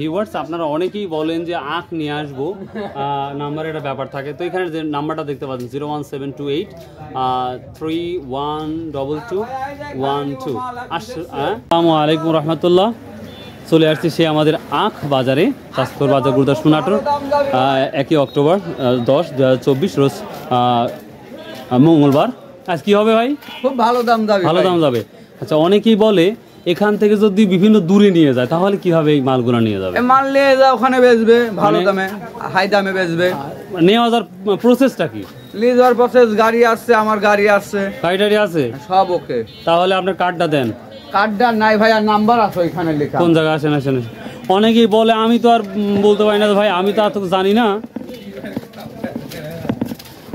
Viewers আপনারা অনেকেই বলেন যে আখ নিয়ে আসবো, নাম্বারের একটা ব্যাপার থাকে। তো এখানে যে নাম্বারটা দেখতে পাচ্ছেন 01728 312212। আসসালামু আলাইকুম রহমতুল্লাহ। চলে আসছি সে আমাদের আখ বাজারে, স্বাস্থ্যর বাজার গুরুদাসপুর নাটোর। 1 অক্টোবর 10, 2024 রোজ মঙ্গলবার। আজ কি হবে ভাই? খুব ভালো দাম যাবে, ভালো দাম যাবে। আচ্ছা, অনেকেই বলে এখান থেকে যদি বিভিন্ন দূরে নিয়ে যায় তাহলে কিভাবে এই মালগুলো নিয়ে যাবে? মাল নিয়ে যা ওখানে বেচবে ভালো দামে, হাই দামে বেচবে। নেওয়া যাওয়ার প্রসেসটা কি? নিয়ে যাওয়ার প্রসেস, গাড়ি আসছে, আমার গাড়ি আসছে, গাড়ি আছে সব ওকে। তাহলে আপনার কার্ডটা দেন। কার্ডটা নাই ভাই, আর নাম্বার আছে ওইখানে লেখা। কোন জায়গায় আসেন? অনেকেই বলে আমি তো আর বলতে পারি না ভাই, আমি তো আর তো জানি না।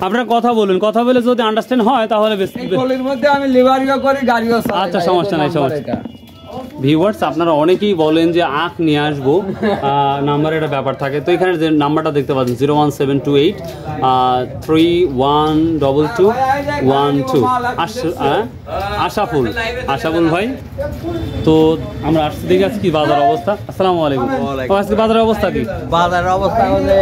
আপনারা কথা বলুন, কথা বলে যদি আন্ডারস্ট্যান্ড হয় তাহলে গলির মধ্যে আমি লিভারিও করি, গাড়িও চালাই। আচ্ছা, সমস্যা নাই, সমস্যা। ভিউয়ার্স আপনারা অনেকেই বলেন যে আখ নিয়ে আসবো, নাম্বারের একটা ব্যাপার থাকে। তো এখানে যে নাম্বারটা দেখতে পাচ্ছেন 01728 312212। আশাফুল ভাই। তো আমরা আসছি, দেখে আছি কি বাজার অবস্থা। আসসালামু আলাইকুম। আজকে বাজারের অবস্থা কি? বাজারের অবস্থা হলে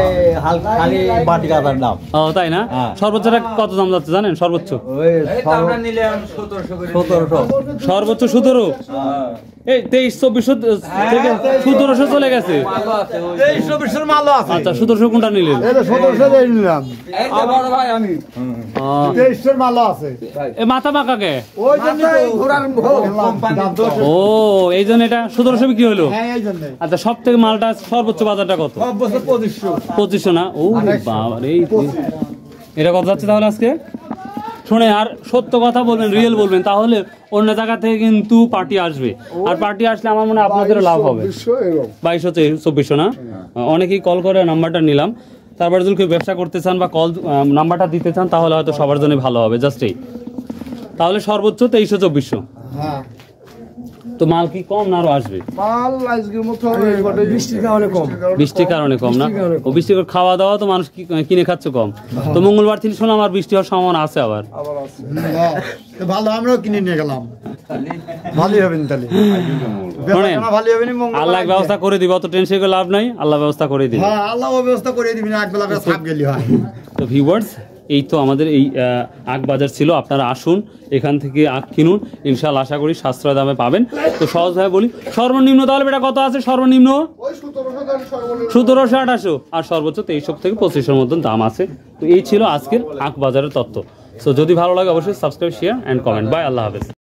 খালি বাটি কাটার দাম। ও তাই না? সর্বোচ্চটা কত দাম যাচ্ছে জানেন? সর্বোচ্চ 1700। সর্বোচ্চ 17। এই 2300-2400 থেকে 1700 চলে গেছে। 2300 মালও আছে। আচ্ছা, 1700 কোনটা নিলেন? 1700 নিলাম। আবার ভাই আমি 2300 মালও আছে। এ মাথা বাঁকাকে ওই জন্য তো ঘোড়ার কোম্পানি। ও, এই জন্য এটা 1700 বিক্রি হলো। হ্যাঁ, এই জন্য। আচ্ছা, সব থেকে মালটা সর্বোচ্চ বাজারটা কত? সব বছর 2500 না? ও বাবা রে, এটা কত যাচ্ছে তাহলে আজকে? শুনে, আর সত্য কথা বলবেন, রিয়েল বলবেন, তাহলে অন্য জায়গা থেকে কিন্তু পার্টি আসবে। আর পার্টি আসলে আমার মনে হয় আপনাদেরও লাভ হবে। 2200-2400 না? অনেকেই কল করে নাম্বারটা নিলাম। তারপরে যদি কেউ ব্যবসা করতে চান বা কল নাম্বারটা দিতে চান তাহলে হয়তো সবার জন্য ভালো হবে। জাস্ট এই তাহলে সর্বোচ্চ 2300-2400। হ্যাঁ, তো মাল কি কম না আরো আসবে? মাল আজকের মতো বৃষ্টির কারণে কম। বৃষ্টির কারণে কম না? ও, বৃষ্টি করে খাওয়া দাওয়া তো মানুষ কিনে খাচ্ছে কম। তো মঙ্গলবার থেকে শোনা আমার বৃষ্টি হওয়ার সম্ভাবনা আছে আবার। ভালো, আমরাও কিনে নিয়ে গেলাম। ভালোই হবে তাহলে। আল্লাহ ব্যবস্থা করে দিবে, অত টেনশন করে লাভ নাই। আল্লাহ ব্যবস্থা করে দিবে। হ্যাঁ, আল্লাহ ব্যবস্থা করে দিবেন। একবেলা সাপ গেলি হয়। তো ভিউয়ার্স, এই তো আমাদের এই আখ বাজার ছিল। আপনারা আসুন, এখান থেকে আখ কিনুন, ইনশাআল্লাহ আশা করি সাশ্রয় দামে পাবেন। তো সহজভাবে বলি, সর্বনিম্ন তাহলে এটা কত আছে? সর্বনিম্ন 1700-1800, আর সর্বোচ্চ 2300 থেকে 2500 মতন দাম আছে। তো এই ছিল আজকের আখ বাজারের তথ্য। সো যদি ভালো লাগে অবশ্যই subscribe, share and comment. Bye, আল্লাহ হাফেজ।